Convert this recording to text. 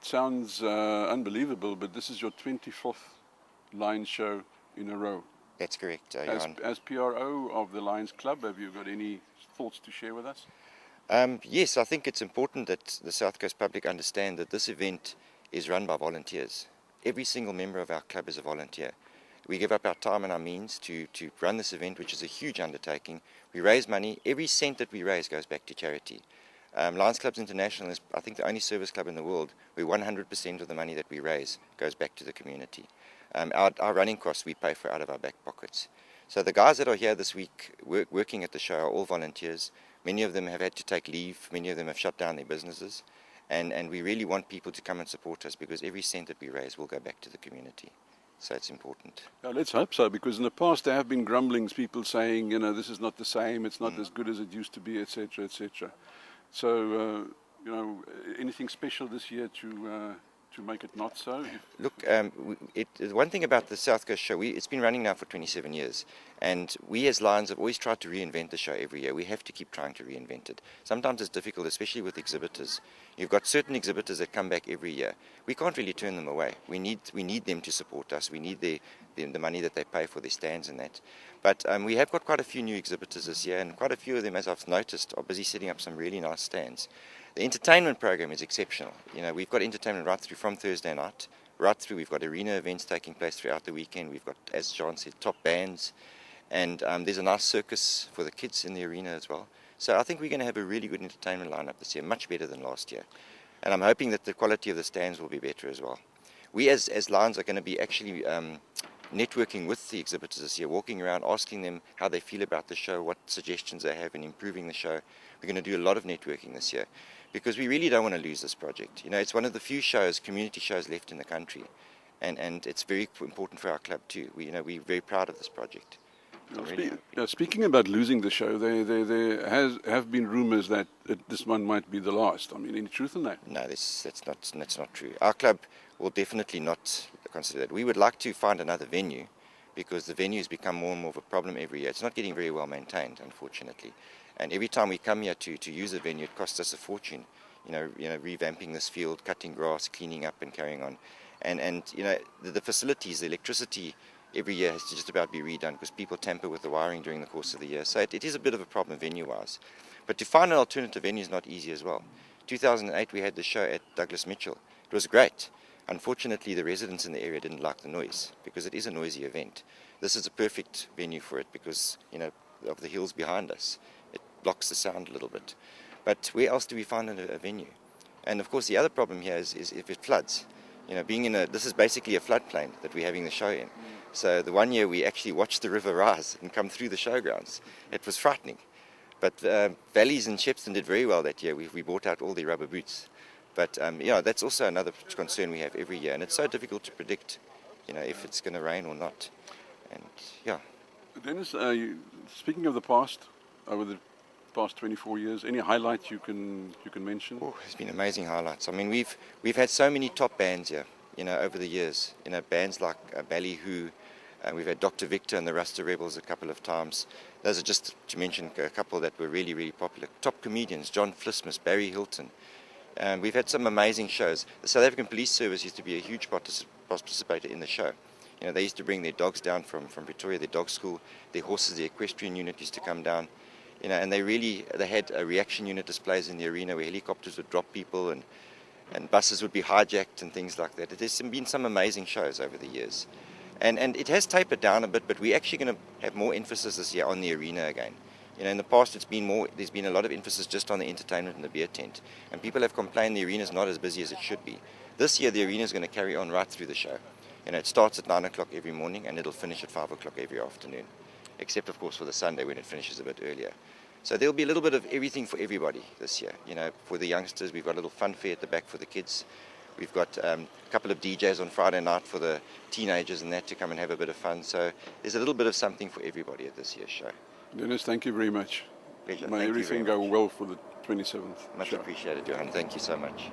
sounds unbelievable, but this is your 24th Lions show in a row. That's correct, As PRO of the Lions Club, have you got any thoughts to share with us? Yes, I think it's important that the South Coast public understand that this event is run by volunteers. Every single member of our club is a volunteer. We give up our time and our means to run this event, which is a huge undertaking. We raise money. Every cent that we raise goes back to charity. Lions Clubs International is, I think, the only service club in the world where 100% of the money that we raise goes back to the community. Our running costs we pay for out of our back pockets. So the guys that are here this week working at the show are all volunteers. Many of them have had to take leave. Many of them have shut down their businesses. And we really want people to come and support us, because every cent that we raise will go back to the community. So it's important. Yeah, let's hope so, because in the past there have been grumblings, people saying, this is not the same, it's not as good as it used to be, etc., etc. So, anything special this year to make it not so? Look, one thing about the South Coast show, it's been running now for 27 years, and we as Lions have always tried to reinvent the show every year. We have to keep trying to reinvent it. Sometimes it's difficult, especially with exhibitors. You've got certain exhibitors that come back every year. We can't really turn them away. We need them to support us. We need the money that they pay for their stands and that. But we have got quite a few new exhibitors this year, and quite a few of them, as I've noticed, are busy setting up some really nice stands. The entertainment program is exceptional. We've got entertainment right through from Thursday night, right through. We've got arena events taking place throughout the weekend. We've got, as John said, top bands, and there's a nice circus for the kids in the arena as well. So I think we're going to have a really good entertainment lineup this year, much better than last year. And I'm hoping that the quality of the stands will be better as well. We as Lions are going to be actually networking with the exhibitors this year, walking around, asking them how they feel about the show, what suggestions they have in improving the show. We're going to do a lot of networking this year, because we really don't want to lose this project. It's one of the few shows, community shows left in the country, and it's very important for our club too. We're very proud of this project. Speaking about losing the show, there have been rumours that this one might be the last. Any truth in that? No, that's not true. Our club will definitely not consider that. We would like to find another venue, because the venue has become more and more of a problem every year. It's not getting very well maintained, unfortunately. And every time we come here to use a venue, it costs us a fortune. Revamping this field, cutting grass, cleaning up, and carrying on. And the facilities, the electricity, every year has to just about be redone, because people tamper with the wiring during the course of the year. So it is a bit of a problem venue-wise. But to find an alternative venue is not easy as well. 2008 we had the show at Douglas Mitchell. It was great. Unfortunately, the residents in the area didn't like the noise, because it is a noisy event. This is a perfect venue for it, because of the hills behind us. It blocks the sound a little bit. But where else do we find a venue? And of course the other problem here is if it floods. This is basically a floodplain that we're having the show in. So the one year we actually watched the river rise and come through the showgrounds. It was frightening. But Valleys and Shepstone did very well that year. We bought out all the rubber boots. But that's also another concern we have every year, and it's so difficult to predict, if it's going to rain or not. And yeah. Denis, speaking of the past, over the past 24 years, any highlights you can mention? Oh, there's been amazing highlights. We've had so many top bands here, over the years. Bands like Ballyhoo. We've had Dr. Victor and the Rasta Rebels a couple of times. Those are just to mention a couple that were really, really popular. Top comedians, John Flismus, Barry Hilton. We've had some amazing shows. The South African Police Service used to be a huge participator in the show. They used to bring their dogs down from Pretoria, their dog school, their horses, the equestrian unit used to come down. And they had a reaction unit displays in the arena where helicopters would drop people and buses would be hijacked and things like that. There's been some amazing shows over the years. And it has tapered down a bit, but we're actually going to have more emphasis this year on the arena again. In the past there's been a lot of emphasis just on the entertainment and the beer tent. And people have complained the arena's not as busy as it should be. This year the arena's going to carry on right through the show. It starts at 9 o'clock every morning and it'll finish at 5 o'clock every afternoon. Except of course for the Sunday when it finishes a bit earlier. So there'll be a little bit of everything for everybody this year. For the youngsters, we've got a little fun fair at the back for the kids. We've got a couple of DJs on Friday night for the teenagers and that to come and have a bit of fun. So there's a little bit of something for everybody at this year's show. Denis, thank you very much. Pleasure. May everything go well for the 27th Much appreciated, Johan. Thank you so much.